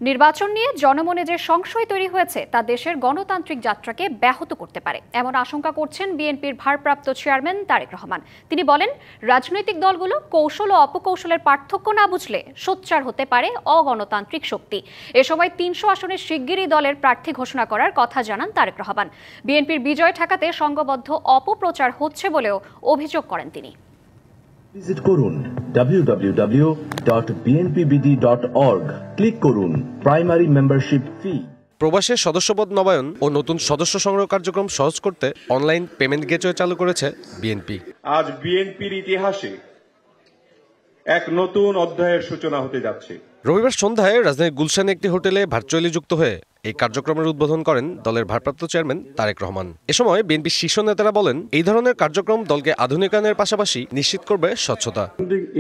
নির্বাচন নিয়ে জনমনে যে সংশয় তৈরি হয়েছে তা দেশের গণতান্ত্রিক যাত্রাকে ব্যাহত করতে পারে এমন আশঙ্কা করছেন বিএনপির ভারপ্রাপ্ত চেয়ারম্যান তারেক রহমান। তিনি বলেন, রাজনৈতিক দলগুলো কৌশল ও অপকৌশলের পার্থক্য না বুঝলে সোচ্চার হতে পারে অগণতান্ত্রিক শক্তি। এ সময় ৩০০ আসনে শিগগিরই দলের প্রার্থী ঘোষণা করার কথা জানান তারেক রহমান। বিএনপির বিজয় ঠেকাতে সংঘবদ্ধ অপপ্রচার হচ্ছে বলেও অভিযোগ করেন তিনি। ভিজিট করুন www.bnpbd.org, ক্লিক করুন প্রাইমারি মেম্বারশিপ ফি। প্রবাসের সদস্যপদ নবায়ন ও নতুন সদস্য সংগ্রহ কার্যক্রম সহজ করতে অনলাইন পেমেন্ট গেটওয়ে চালু করেছে বিএনপি। আজ বিএনপির ইতিহাসে এক নতুন অধ্যায়ের সূচনা হতে যাচ্ছে। রবিবার সন্ধ্যায় রাজধানীর গুলশানে একটি হোটেলে ভার্চুয়ালি যুক্ত হয়ে এই কার্যক্রমের উদ্বোধন করেন দলের ভারপ্রাপ্ত চেয়ারম্যান তারেক রহমান। এ সময় বিএনপি শীর্ষ নেতারা বলেন, এই ধরনের কার্যক্রম দলকে আধুনিকায়নের পাশাপাশি নিশ্চিত করবে স্বচ্ছতা।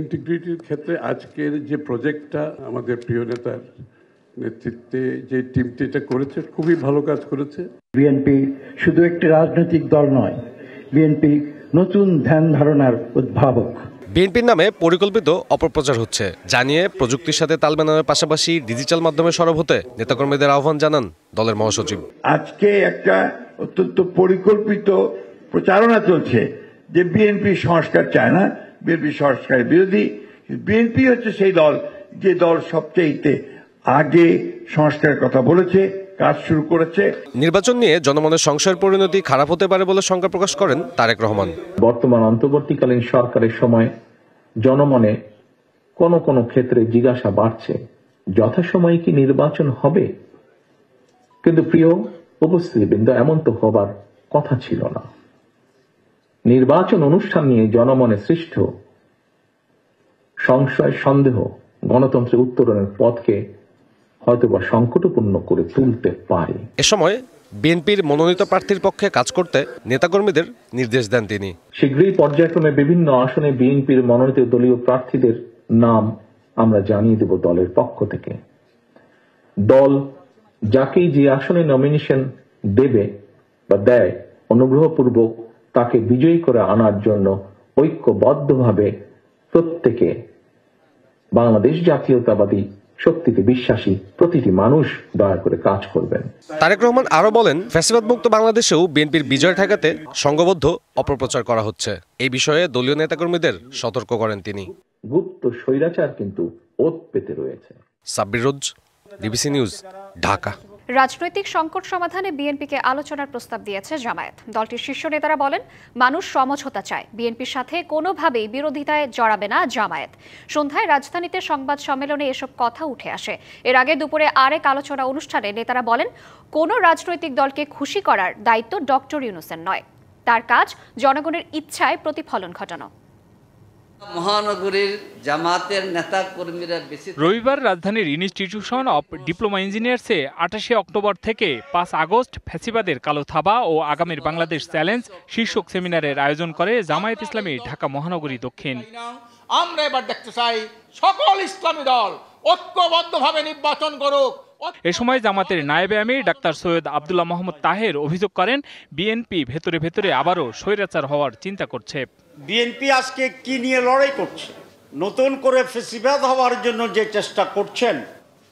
ইন্টিগ্রিটির ক্ষেত্রে আজকের যে প্রজেক্টটা আমাদের প্রিয় নেতার নেতৃত্বে যে টিমটি এটা করেছে, খুবই ভালো কাজ করেছে। বিএনপি শুধু একটি রাজনৈতিক দল নয়, বিএনপি নতুন ধ্যান ধারণার উদ্ভাবক। বিএনপির নামে পরিকল্পিত অপপ্রচার হচ্ছে জানিয়ে প্রযুক্তির সাথে তাল মেলানোর পাশাপাশি ডিজিটাল মাধ্যমে সরব হতে নেতাকর্মীদের আহ্বান জানান দলের মহাসচিব। আজকে একটা অত্যন্ত পরিকল্পিত প্রচারণা চলছে যে বিএনপি সংস্কার চায় না, বিএনপি সংস্কার বিরোধী। বিএনপি হচ্ছে সেই দল যে দল সবচেয়ে আগে সংস্কারের কথা বলেছে, কাজ শুরু করেছে। নির্বাচন নিয়ে জনমনের সংশয়ের পরিণতি খারাপ হতে পারে বলে শঙ্কা প্রকাশ করেন তারেক রহমান। বর্তমান অন্তর্বর্তীকালীন সরকারের সময় জনমনে কোন ক্ষেত্রে জিজ্ঞাসা বাড়ছে, যথাসময়ে কি নির্বাচন হবে? কিন্তু প্রিয় উপস্থিতিবৃন্দ, এমন তো হবার কথা ছিল না। নির্বাচন অনুষ্ঠান নিয়ে জনমনে সৃষ্ট সংশয়, সন্দেহ গণতন্ত্রের উত্তরণের পথকে হয়তোবা সংকটপূর্ণ করে তুলতে পারে। এ সময় বিএনপির মনোনীত প্রার্থীর পক্ষে কাজ করতে নেতাকর্মীদের নির্দেশ দেন তিনি। শীঘ্রই পর্যায়ক্রমে বিভিন্ন আসনে বিএনপির মনোনীত দলীয় প্রার্থীদের নাম আমরা জানিয়ে দেব দলের পক্ষ থেকে। দল যাকেই যে আসনে নমিনেশন দেবে বা দেয়, অনুগ্রহপূর্বক তাকে বিজয়ী করে আনার জন্য ঐক্যবদ্ধভাবে প্রত্যেকে বাংলাদেশ জাতীয়তাবাদী শক্তিতে বিশ্বাসী প্রতিটি মানুষ দয়া করে কাজ করবেন। তারেক রহমান আরো বলেন, ফ্যাসিবাদ মুক্ত বাংলাদেশেও বিএনপির বিজয় ঠেকাতে সংঘবদ্ধ অপপ্রচার করা হচ্ছে। এই বিষয়ে দলীয় নেতাকর্মীদের সতর্ক করেন তিনি। গুপ্ত স্বৈরাচার কিন্তু ওত পেতে রয়েছে। সাব্বির রোজ, ডিবিসি নিউজ, ঢাকা। রাজনৈতিক সংকট সমাধানে বিএনপিকে আলোচনার প্রস্তাব দিয়েছে জামায়াত। দলটির শীর্ষ নেতারা বলেন, মানুষ সমঝোতা চায়, বিএনপির সাথে কোনোভাবেই বিরোধিতায় জড়াবে না জামায়াত। সন্ধ্যায় রাজধানীতে সংবাদ সম্মেলনে এসব কথা উঠে আসে। এর আগে দুপুরে আরেক আলোচনা অনুষ্ঠানে নেতারা বলেন, কোনো রাজনৈতিক দলকে খুশি করার দায়িত্ব ডক্টর ইউনূসের নয়, তার কাজ জনগণের ইচ্ছায় প্রতিফলন ঘটানো। মহানগরীর জামাতের নেতা কর্মীরা রবিবার রাজধানীর ইনস্টিটিউশন অব ডিপ্লোমা ইঞ্জিনিয়ার্সে ২৮ অক্টোবর থেকে ৫ আগস্ট ফ্যাসিবাদের কালো থাবা ও আগামীর বাংলাদেশ চ্যালেঞ্জ শীর্ষক সেমিনারের আয়োজন করে জামায়াত ইসলামী ঢাকা মহানগরী দক্ষিণ। আমরা এবার দেখতে চাই সকল ইসলামী দল ঐক্যবদ্ধভাবে নির্বাচন করুক। এ সময় জামাতের নায়েবে আমির ডাক্তার সৈয়দ আব্দুল্লাহ মোহাম্মদ তাহের অভিযোগ করেন, বিএনপি ভেতরে ভেতরে আবারও স্বৈরাচার হওয়ার চিন্তা করছে। বিএনপি আজকে কি নিয়ে লড়াই করছে? নতুন করে ফ্যাসিবাদ হওয়ার জন্য যে চেষ্টা করছেন,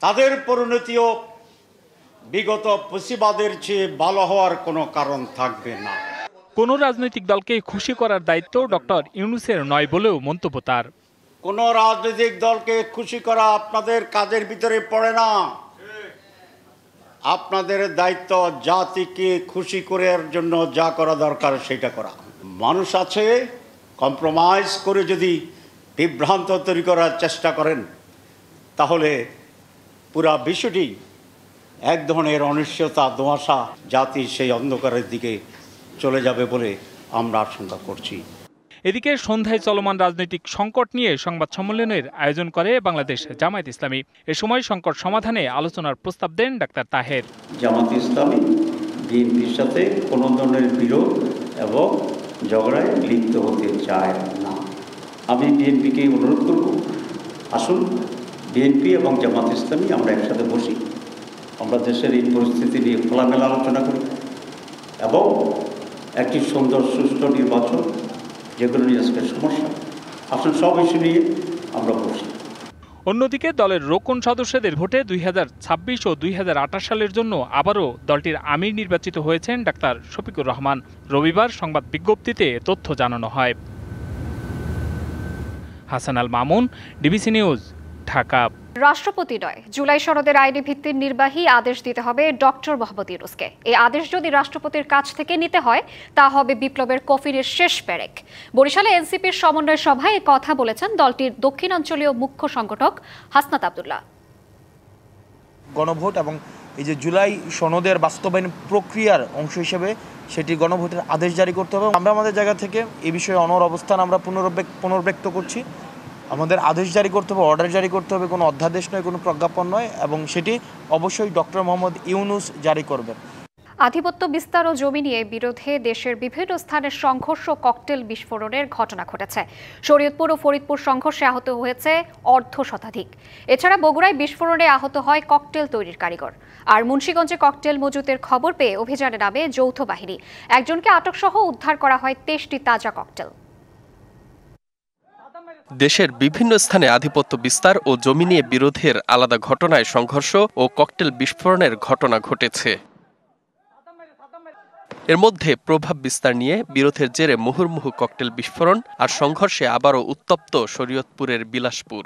তাদের পরিণতিও বিগত ফ্যাসিবাদের চেয়ে ভালো হওয়ার কোনো কারণ থাকবে না। কোনো রাজনৈতিক দলকে খুশি করার দায়িত্ব ডক্টর ইউনূসের নয় বলেও মন্তব্য তার। কোনো রাজনৈতিক দলকে খুশি করা আপনাদের কাজের ভিতরে পড়ে না। আপনাদের দায়িত্ব জাতিকে খুশি করার জন্য যা করা দরকার সেটা করা। মানুষ আছে, কম্প্রোমাইজ করে যদি বিভ্রান্ত তৈরি করার চেষ্টা করেন, তাহলে পুরা বিশ্বটি এক ধরনের অনিশ্চয়তা, ধোঁয়াশা, জাতি সেই অন্ধকারের দিকে চলে যাবে বলে আমরা আশঙ্কা করছি। এদিকে সন্ধ্যায় চলমান রাজনৈতিক সংকট নিয়ে সংবাদ সম্মেলনের আয়োজন করে বাংলাদেশ জামায়াত ইসলামী। এ সময় সংকট সমাধানে আলোচনার প্রস্তাব দেন ডাক্তার তাহের। জামায়াত ইসলামী বিএনপির সাথে কোনো ধরনের বিরোধ এবং ঝগড়ায় লিপ্ত হতে চায় না। আমি বিএনপিকে অনুরোধ করব, আসুন বিএনপি এবং জামায়াত ইসলামী আমরা একসাথে বসি, আমরা দেশের এই পরিস্থিতি নিয়ে খোলামেলা আলোচনা করি এবং একটি সুন্দর সুষ্ঠু নির্বাচন, যেগুলো নিয়ে আজকের সমস্যা, আসলে সব ইস্যু নিয়ে আমরা বসি। অন্যদিকে দলের রোকন সদস্যদের ভোটে 2026 ও 2028 সালের জন্য আবারও দলটির আমির নির্বাচিত হয়েছেন ডাক্তার শফিকুর রহমান। রবিবার সংবাদ বিজ্ঞপ্তিতে তথ্য জানানো হয়। Hasan Al Mamun, DBC news, Dhaka. রাষ্ট্রপতি নয়, জুলাই সনদের আইনি ভিত্তির নির্বাহী আদেশ দিতে হবে ডক্টর মোহাম্মদ ইউনূসকে। এই আদেশ যদি রাষ্ট্রপতির কাছ থেকে নিতে হয় তা হবে বিপ্লবের কফিনের শেষ পেরেক। বরিশালে এনসিপির সমন্বয় সভায় কথা বলেছেন দলটির দক্ষিণাঞ্চলীয় মুখ্য সংগঠক হাসনাত আব্দুল্লাহ। গণভোট এবং এই যে জুলাই সনদের বাস্তবায়ন প্রক্রিয়ার অংশ হিসেবে সেটি গণভোটের আদেশ জারি করতে হবে। আমরা আমাদের জায়গা থেকে এই বিষয়ে অনড় অবস্থান আমরা পুনর্ব্যক্ত করছি। আমাদের আদেশ জারি করতে হবে, অর্ডার জারি করতে হবে, কোনো অধ্যাদেশ নয়, কোনো প্রজ্ঞাপন নয়, এবং সেটি অবশ্যই ডক্টর মোহাম্মদ ইউনূস জারি করবেন। আধিপত্য বিস্তার ও জমি নিয়ে বিরোধে দেশের বিভিন্ন স্থানে সংঘর্ষ, ককটেল বিস্ফোরণের ঘটনা ঘটেছে। শরীয়তপুর ও ফরিদপুর সংঘর্ষে আহত হয়েছে অর্ধ শতাধিক। এছাড়া বগুড়ায় বিস্ফোরণে আহত হয় ককটেল তৈরির কারিগর। আর মুন্সিগঞ্জে ককটেল মজুতের খবর পেয়ে অভিযানে নামে যৌথ বাহিনী। একজনকে আটক সহ উদ্ধার করা হয় 23টি তাজা ককটেল। দেশের বিভিন্ন স্থানে আধিপত্য বিস্তার ও জমি নিয়ে বিরোধের আলাদা ঘটনায় সংঘর্ষ ও ককটেল বিস্ফোরণের ঘটনা ঘটেছে। এর মধ্যে প্রভাব বিস্তার নিয়ে বিরোধের জেরে মুহুর্মুহু ককটেল বিস্ফোরণ আর সংঘর্ষে আবারও উত্তপ্ত শরীয়তপুরের বিলাসপুর।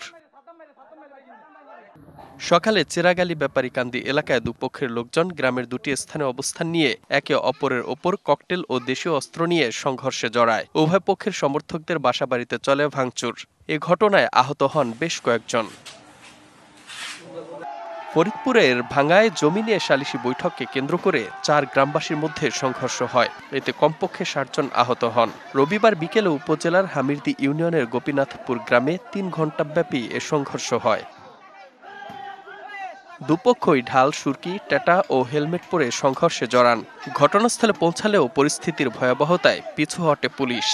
সকালে চেরাগালি ব্যাপারীকান্দি এলাকায় দুপক্ষের লোকজন গ্রামের দুটি স্থানে অবস্থান নিয়ে একে অপরের ওপর ককটেল ও দেশীয় অস্ত্র নিয়ে সংঘর্ষে জড়ায়। উভয় পক্ষের সমর্থকদের বাসাবাড়িতে চলে ভাঙচুর। এ ঘটনায় আহত হন বেশ কয়েকজন। ফরিদপুরের ভাঙ্গায় জমি নিয়ে সালিশি বৈঠককে কেন্দ্র করে 4 গ্রামবাসীর মধ্যে সংঘর্ষ হয়। এতে কমপক্ষে 60 জন আহত হন। রবিবার বিকেলে উপজেলার হামিরদি ইউনিয়নের গোপীনাথপুর গ্রামে 3 ঘণ্টাব্যাপী এ সংঘর্ষ হয়। দুপক্ষই ঢাল, সুরকি, টেটা ও হেলমেট পরে সংঘর্ষে জড়ান। ঘটনাস্থলে পৌঁছালেও পরিস্থিতির ভয়াবহতায় পিছু হটে পুলিশ।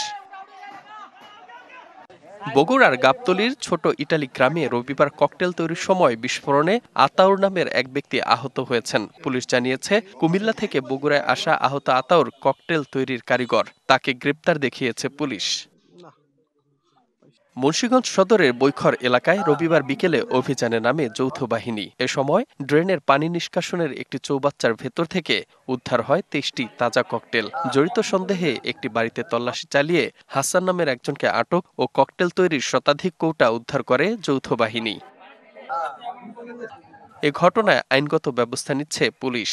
বগুড়ার গাবতলীর ছোট ইটালি গ্রামে রবিবার ককটেল তৈরির সময় বিস্ফোরণে আতাউর নামের এক ব্যক্তি আহত হয়েছেন। পুলিশ জানিয়েছে, কুমিল্লা থেকে বগুড়ায় আসা আহত আতাউর ককটেল তৈরির কারিগর। তাকে গ্রেপ্তার দেখিয়েছে পুলিশ। মুন্সিগঞ্জ সদরের বৈখর এলাকায় রবিবার বিকেলে অভিযানে নামে যৌথ বাহিনী। এ সময় ড্রেনের পানি নিষ্কাশনের একটি চৌবাচ্চার ভেতর থেকে উদ্ধার হয় 23টি তাজা ককটেল। জড়িত সন্দেহে একটি বাড়িতে তল্লাশি চালিয়ে হাসান নামের একজনকে আটক ও ককটেল তৈরির শতাধিক কৌটা উদ্ধার করে যৌথ বাহিনী। এ ঘটনায় আইনগত ব্যবস্থা নিচ্ছে police.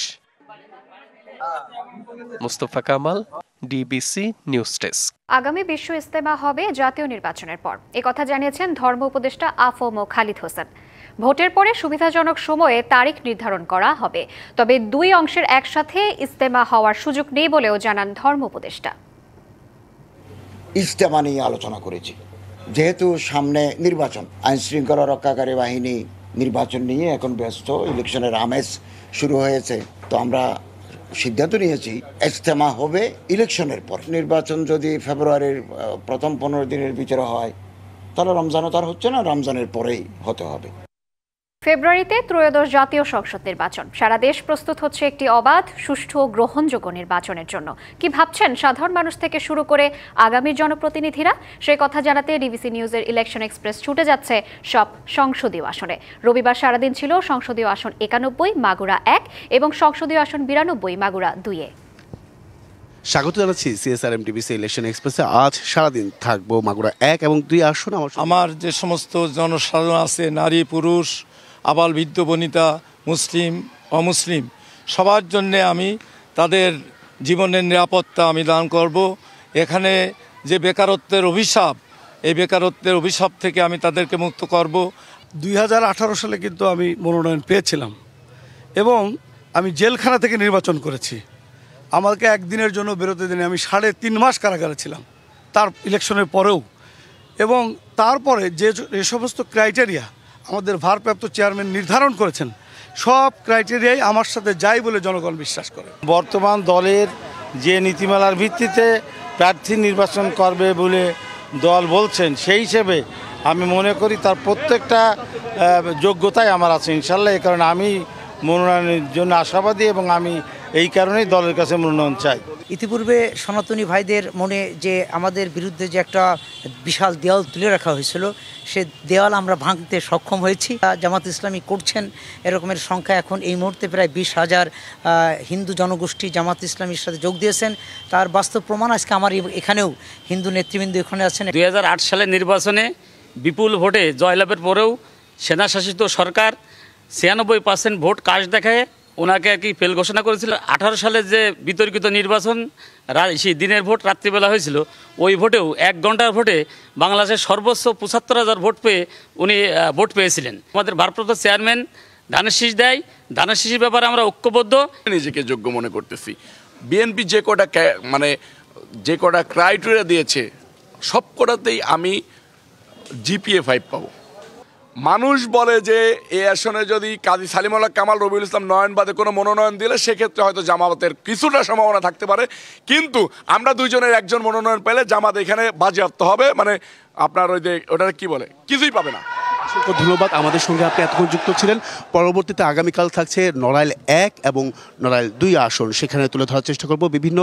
Mustafa Kamal, DBC news desk. আগামী বিশ্ব ইজতেমা হবে জাতীয় নির্বাচনের পর, একথা জানিয়েছেন ধর্ম উপদেষ্টা আফম খালিদ হোসেন। ভোটের পরে সুবিধাজনক সময়ে তারিখ নির্ধারণ করা হবে, তবে 2 অংশের একসাথে ইজতেমা হওয়ার সুযোগ নেই বলেও জানান ধর্ম উপদেষ্টা। ইজতেমা নিয়ে আলোচনা করেছি, যেহেতু সামনে নির্বাচন, আইন শৃঙ্খলা রক্ষাকারী বাহিনী নির্বাচন নিয়ে এখন ব্যস্ত, ইলেকশনের আমেজ শুরু হয়েছে, তো আমরা সিদ্ধান্ত নিয়েছি ইজতেমা হবে ইলেকশনের পর। নির্বাচন যদি ফেব্রুয়ারির প্রথম 15 দিনের ভিতরে হয় তাহলে রমজানও তার হচ্ছে না, রমজানের পরেই হতে হবে। ফেব্রুয়ারিতে ত্রয়োদশ জাতীয় সংসদ নির্বাচন। সারা দেশ প্রস্তুত হচ্ছে একটি অবাধ, সুষ্ঠু ও গ্রহণযোগ্য নির্বাচনের জন্য। কি ভাবছেন সাধারণ মানুষ থেকে শুরু করে আগামী জনপ্রতিনিধিরা? সেই কথা জানাতে ডিবিসি নিউজের ইলেকশন এক্সপ্রেস ছুটে যাচ্ছে সব সংসদীয় আসনে। রবিবার সারাদিন ছিল সংসদীয় আসন 91, মাগুরা 1 এবং সংসদীয় আসন 92, মাগুরা 2-এ। স্বাগত জানাচ্ছি সিএসআরএম ডিবিসি ইলেকশন এক্সপ্রেসে। আজ সারাদিন থাকবো মাগুরা 1 এবং 2 আসনে। আমার যে সমস্ত জনসাধারণ আছে, নারী পুরুষ, আবাল বৃদ্ধ বনিতা, মুসলিম অমুসলিম, সবার জন্যে আমি তাদের জীবনের নিরাপত্তা আমি দান করব। এখানে যে বেকারত্বের অভিশাপ, এই বেকারত্বের অভিশাপ থেকে আমি তাদেরকে মুক্ত করব। 2018 সালে কিন্তু আমি মনোনয়ন পেয়েছিলাম এবং আমি জেলখানা থেকে নির্বাচন করেছি। আমাকে একদিনের জন্য বেরোতে দিনে আমি 3.5 মাস কারাগারে ছিলাম, তার ইলেকশনের পরেও। এবং তারপরে যে সমস্ত ক্রাইটেরিয়া আমাদের ভারপ্রাপ্ত চেয়ারম্যান নির্ধারণ করেছেন, সব ক্রাইটেরিয়াই আমার সাথে যাই বলে জনগণ বিশ্বাস করে। বর্তমান দলের যে নীতিমালার ভিত্তিতে প্রার্থী নির্বাচন করবে বলে দল বলছেন, সেই হিসেবে আমি মনে করি তার প্রত্যেকটা যোগ্যতাই আমার আছে ইনশাল্লাহ। এই কারণে আমি মনোনয়নের জন্য আশাবাদী এবং আমি এই কারণেই দলের কাছে মনোনয়ন চাই। ইতিপূর্বে সনাতনী ভাইদের মনে যে আমাদের বিরুদ্ধে যে একটা বিশাল দেওয়াল তুলে রাখা হয়েছিল, সে দেওয়াল আমরা ভাঙতে সক্ষম হয়েছি। জামাত ইসলামী করছেন এরকমের সংখ্যা এখন এই মুহূর্তে প্রায় 20,000 হিন্দু জনগোষ্ঠী জামাত ইসলামীর সাথে যোগ দিয়েছেন। তার বাস্তব প্রমাণ আজকে আমার এখানেও হিন্দু নেতৃবৃন্দ এখানে আছেন। 2008 সালের নির্বাচনে বিপুল ভোটে জয়লাভের পরেও সেনাশাসিত সরকার 96% ভোট কাশ দেখায় ওনাকে আর কি ফেল ঘোষণা করেছিল। 18 সালের যে বিতর্কিত নির্বাচন সেই দিনের ভোট রাত্রিবেলা হয়েছিল, ওই ভোটেও 1 ঘন্টার ভোটে বাংলাদেশের সর্বোচ্চ 75,000 ভোট পেয়ে উনি ভোট পেয়েছিলেন। আমাদের ভারপ্রাপ্ত চেয়ারম্যান ধানের শীষ দেয়, ধানের শীষের ব্যাপারে আমরা ঐক্যবদ্ধ। নিজেকে যোগ্য মনে করতেছি। বিএনপি যে কটা ক্রাইটেরিয়া দিয়েছে সব কটাতেই আমি জিপিএ 5 পাবো। মানুষ বলে যে এই আসনে যদি কাজী সালিমুল্লাহ কামাল, রবিউল ইসলাম নয়ন বাদে কোনো মনোনয়ন দিলে সেক্ষেত্রে হয়তো জামাতের কিছুটা সম্ভাবনা থাকতে পারে, কিন্তু আমরা দুইজনের একজন মনোনয়ন পেলে জামাত এখানে বাজেয়াপ্ত হবে, মানে আপনার ওই যে ওটা কি বলে কিছুই পাবে না। ধন্যবাদ, আমাদের সঙ্গে আপনি এতক্ষণ যুক্ত ছিলেন। পরবর্তীতে আগামীকাল থাকছে নড়াইল 1 এবং নড়াইল 2 আসন, সেখানে তুলে ধরার চেষ্টা করব বিভিন্ন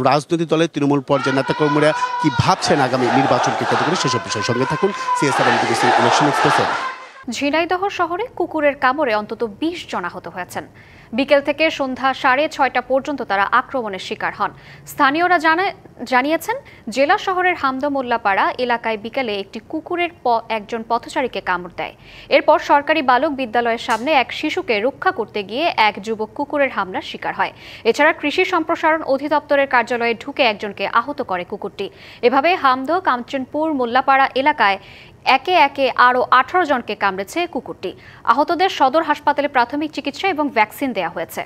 রাজনৈতিক দলের তৃণমূল পর্যায়ের নেতাকর্মীরা কি ভাবছেন আগামী নির্বাচনকে কেন্দ্র করে, সেসব বিষয়ের সঙ্গে থাকুন CSR/MTBC ইলেকশন এক্সপ্রেসে। ঝিনাইদহ শহরে কুকুরের কামড়ে অন্তত 20 জন আহত হয়েছেন। বিকেল থেকে সন্ধ্যা 6:30 পর্যন্ত তারা আক্রমণের শিকার হন। স্থানীয়রা জানিয়েছেন জেলা শহরের হামদমোল্লাপাড়া এলাকায় বিকেলে একটি কুকুরের একজন পথচারীকে কামড় দেয়। এরপর সরকারি বালক বিদ্যালয়ের সামনে এক শিশুকে রক্ষা করতে গিয়ে এক যুবক কুকুরের হামলার শিকার হয়। এছাড়া কৃষি সম্প্রসারণ অধিদপ্তরের কার্যালয়ে ঢুকে একজনকে আহত করে কুকুরটি। এভাবে হামদ, কাঞ্চনপুর, মোল্লাপাড়া এলাকায় একে একে আরও 18 জনকে কামড়েছে কুকুরটি। আহতদের সদর হাসপাতালে প্রাথমিক চিকিৎসা এবং ভ্যাকসিন দেওয়া হয়েছে।